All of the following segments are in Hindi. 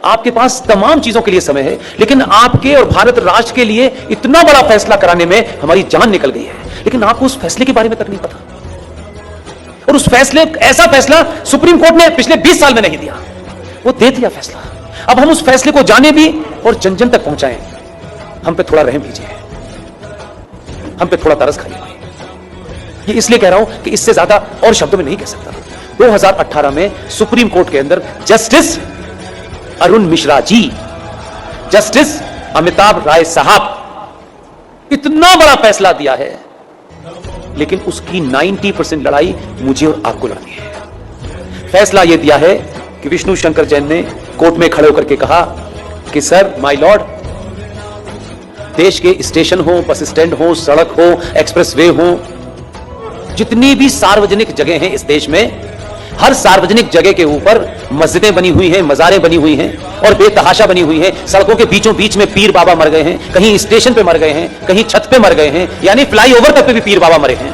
आपके पास तमाम चीजों के लिए समय है, लेकिन आपके और भारत राष्ट्र के लिए इतना बड़ा फैसला कराने में हमारी जान निकल गई है, लेकिन आपको उस फैसले के बारे में तक नहीं पता। और उस फैसले, ऐसा फैसला सुप्रीम कोर्ट ने पिछले 20 साल में नहीं दिया, वो दे दिया फैसला। अब हम उस फैसले को जाने भी और जन जन तक पहुंचाएं। हम पे थोड़ा रहम कीजिए, हम पे थोड़ा तरस खाइए। ये इसलिए कह रहा हूं कि इससे ज्यादा और शब्दों में नहीं कह सकता। 2018 में सुप्रीम कोर्ट के अंदर जस्टिस अरुण मिश्रा जी, जस्टिस अमिताभ राय साहब इतना बड़ा फैसला दिया है, लेकिन उसकी 90% लड़ाई मुझे और आपको लड़नी है। फैसला यह दिया है कि विष्णु शंकर जैन ने कोर्ट में खड़े होकर के कहा कि सर, माय लॉर्ड, देश के स्टेशन हो, बस स्टैंड हो, सड़क हो, एक्सप्रेसवे हो, जितनी भी सार्वजनिक जगह हैं इस देश में, हर सार्वजनिक जगह के ऊपर मस्जिदें बनी हुई हैं, मज़ारें बनी हुई हैं और बेतहाशा बनी हुई हैं। सड़कों के बीचों बीच में पीर बाबा मर गए हैं, कहीं स्टेशन पे मर गए हैं, कहीं छत पे मर गए हैं, यानी फ्लाईओवर तक पे भी पीर बाबा मरे हैं।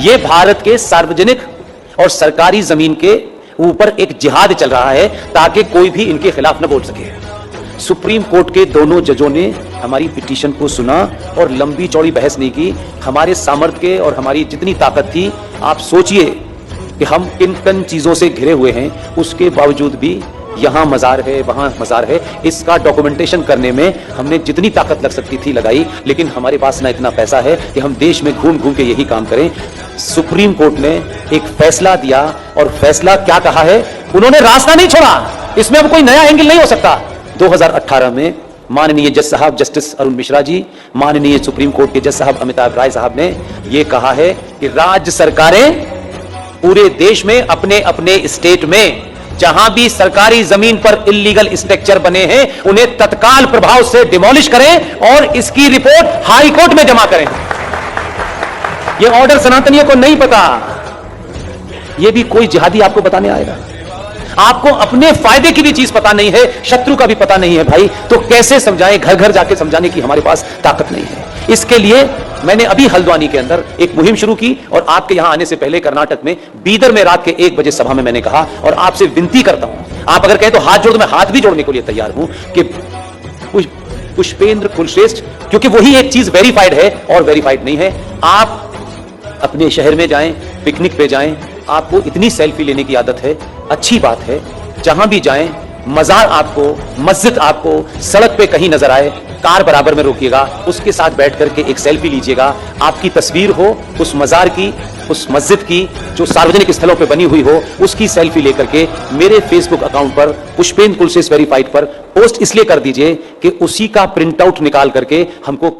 यह भारत के सार्वजनिक और सरकारी जमीन के ऊपर एक जिहाद चल रहा है ताकि कोई भी इनके खिलाफ न बोल सके। सुप्रीम कोर्ट के दोनों जजों ने हमारी पिटीशन को सुना और लंबी चौड़ी बहस नहीं की। हमारे सामर्थ्य के और हमारी जितनी ताकत थी, आप सोचिए कि हम किन किन चीजों से घिरे हुए हैं, उसके बावजूद भी यहां मजार है, वहां मजार है, इसका डॉक्यूमेंटेशन करने में हमने जितनी ताकत लग सकती थी लगाई, लेकिन हमारे पास ना इतना पैसा है कि हम देश में घूम घूम के यही काम करें। सुप्रीम कोर्ट ने एक फैसला दिया और फैसला क्या कहा है, उन्होंने रास्ता नहीं छोड़ा, इसमें अब कोई नया एंगल नहीं हो सकता। 2018 में माननीय जज साहब जस्टिस अरुण मिश्रा जी, माननीय सुप्रीम कोर्ट के जज साहब अमिताभ राय साहब ने यह कहा है कि राज्य सरकारें पूरे देश में अपने अपने स्टेट में जहां भी सरकारी जमीन पर इल्लीगल स्ट्रक्चर बने हैं, उन्हें तत्काल प्रभाव से डिमोलिश करें और इसकी रिपोर्ट हाई कोर्ट में जमा करें। यह ऑर्डर सनातनियों को नहीं पता, यह भी कोई जिहादी आपको बताने आएगा। आपको अपने फायदे की भी चीज पता नहीं है, शत्रु का भी पता नहीं है भाई, तो कैसे समझाएं? घर घर जाके समझाने की हमारे पास ताकत नहीं है। इसके लिए मैंने अभी हल्द्वानी के अंदर एक मुहिम शुरू की और आपके यहां आने से पहले कर्नाटक में बीदर में रात के 1 बजे सभा में मैंने कहा और आपसे विनती करता हूं, आप अगर कहें तो हाथ जोड़ दो, मैं हाथ भी जोड़ने के लिए तैयार हूं कि पुष्पेंद्र कुलश्रेष्ठ, क्योंकि वही एक चीज वेरीफाइड है और वेरीफाइड नहीं है। आप अपने शहर में जाएं, पिकनिक पे जाएं, आपको इतनी सेल्फी लेने की आदत है, अच्छी बात है, जहां भी जाएं, मजार आपको, मस्जिद आपको सड़क पे कहीं नजर आए, कार बराबर में रोकिएगा, उसके साथ बैठ करके एक सेल्फी लीजिएगा। आपकी तस्वीर हो उस मजार की, उस मस्जिद की जो सार्वजनिक स्थलों पे बनी हुई हो, उसकी सेल्फी लेकर के मेरे फेसबुक अकाउंट पर पुष्पेंद्र कुलश्रेष्ठ वेरीफाइड पर पोस्ट इसलिए कर दीजिए कि उसी का प्रिंट आउट निकाल करके हमको